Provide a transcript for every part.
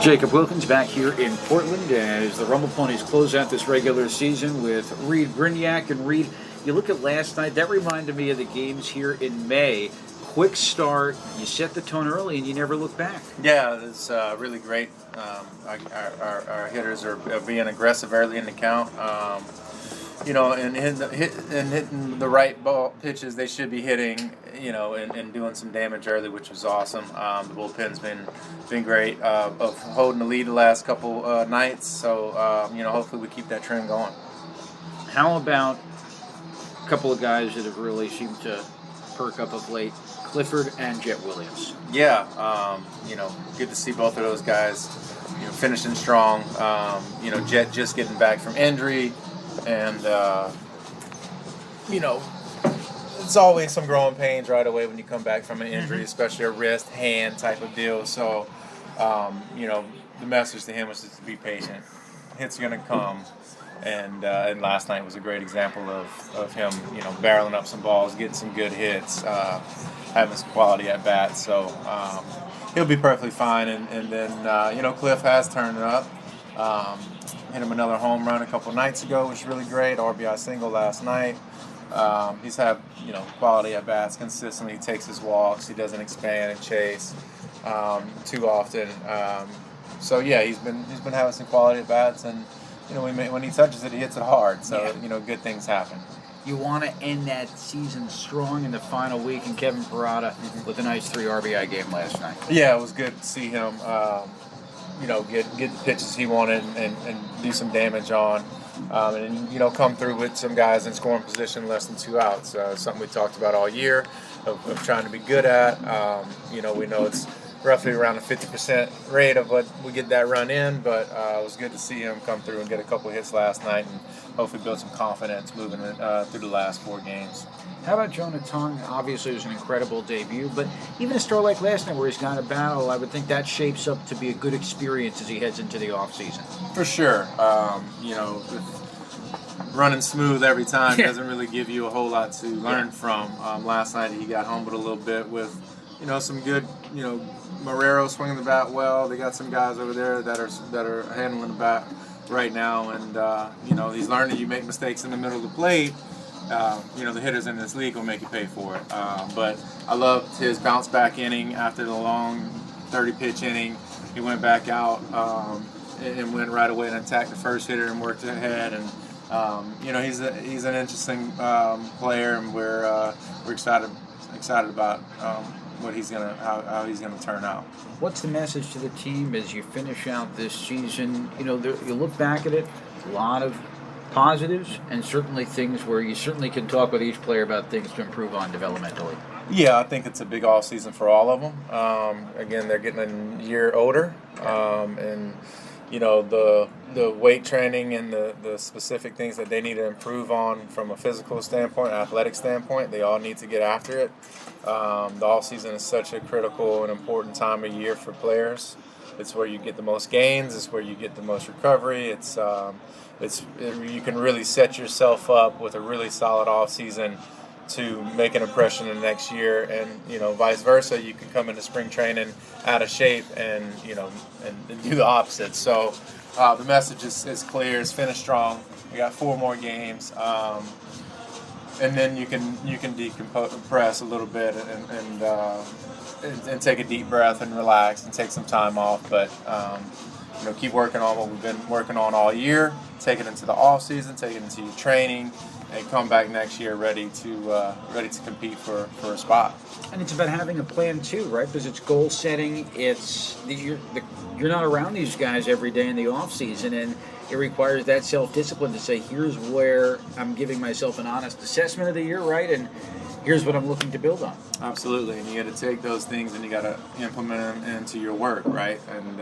Jacob Wilkins back here in Portland as the Rumble Ponies close out this regular season with Reid Brignac. And Reid, you look at last night, that reminded me of the games here in May. Quick start, you set the tone early and you never look back. Yeah, it's really great. Our hitters are being aggressive early in the count. And hitting the right ball pitches they should be hitting, and doing some damage early, which was awesome. The bullpen's been great of holding the lead the last couple nights. So, hopefully we keep that trend going. How about a couple of guys that have really seemed to perk up of late, Clifford and Jet Williams? Yeah, good to see both of those guys, finishing strong. Jet just getting back from injury. And, it's always some growing pains right away when you come back from an injury, especially a wrist, hand type of deal. So, the message to him was just to be patient. Hits are going to come. And last night was a great example of him, barreling up some balls, getting some good hits, having some quality at bats. So, he'll be perfectly fine. And then, Cliff has turned it up. Hit him another home run a couple nights ago, which was really great. RBI single last night. He's had quality at bats consistently. He takes his walks. He doesn't expand and chase too often. He's been having some quality at bats, and when he touches it, he hits it hard. So good things happen. You want to end that season strong in the final week, and Kevin Parada with a nice 3 RBI game last night. Yeah, it was good to see him. Get the pitches he wanted and do some damage on. And come through with some guys in scoring position less than 2 outs. Something we talked about all year of trying to be good at. We know it's roughly around a 50% rate of what we get that run in, but it was good to see him come through and get a couple hits last night and hopefully build some confidence moving through the last 4 games. How about Jonah Tong? Obviously, it was an incredible debut, but even a start like last night where he's got a battle, I would think that shapes up to be a good experience as he heads into the offseason. For sure. Running smooth every time doesn't really give you a whole lot to learn from. Last night he got humbled a little bit with, some good, Marrero swinging the bat well. They got some guys over there that are handling the bat right now, and he's learning you make mistakes in the middle of the plate. The hitters in this league will make you pay for it. But I loved his bounce back inning after the long 30-pitch inning. He went back out and went right away and attacked the first hitter and worked ahead. And he's an interesting player, and we're excited about what how he's gonna turn out. What's the message to the team as you finish out this season? You look back at it, a lot of positives and certainly things where you certainly can talk with each player about things to improve on developmentally. Yeah, I think it's a big off season for all of them. Again, they're getting a year older, and the weight training and the specific things that they need to improve on from a physical standpoint, athletic standpoint, they all need to get after it. The off season is such a critical and important time of year for players. It's where you get the most gains. It's where you get the most recovery. You can really set yourself up with a really solid off season to make an impression in the next year, and vice versa. You can come into spring training out of shape and do the opposite. So the message is clear. It's finish strong. We got 4 more games, and then you can decompress a little bit and take a deep breath and relax and take some time off. But keep working on what we've been working on all year. Take it into the off season. Take it into your training. And come back next year ready to compete for a spot. And it's about having a plan too, right? Because it's goal setting. You're not around these guys every day in the off season, and it requires that self-discipline to say, here's where I'm giving myself an honest assessment of the year, right? And here's what I'm looking to build on. Absolutely, and you got to take those things and you got to implement them into your work, right? And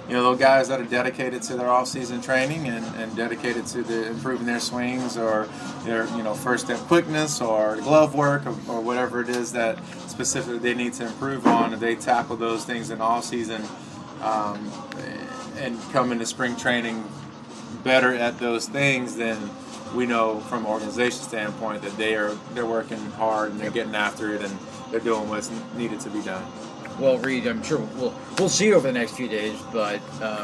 those guys that are dedicated to their off-season training and dedicated to improving their swings or their first step quickness or glove work or whatever it is that specifically they need to improve on, if they tackle those things in off-season and come into spring training better at those things, then we know from an organization standpoint that they're working hard and they're getting after it and they're doing what's needed to be done. Well, Reid, I'm sure we'll see you over the next few days, but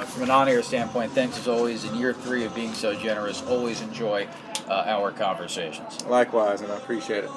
from an on-air standpoint, thanks as always. In year 3 of being so generous, always enjoy our conversations. Likewise, and I appreciate it.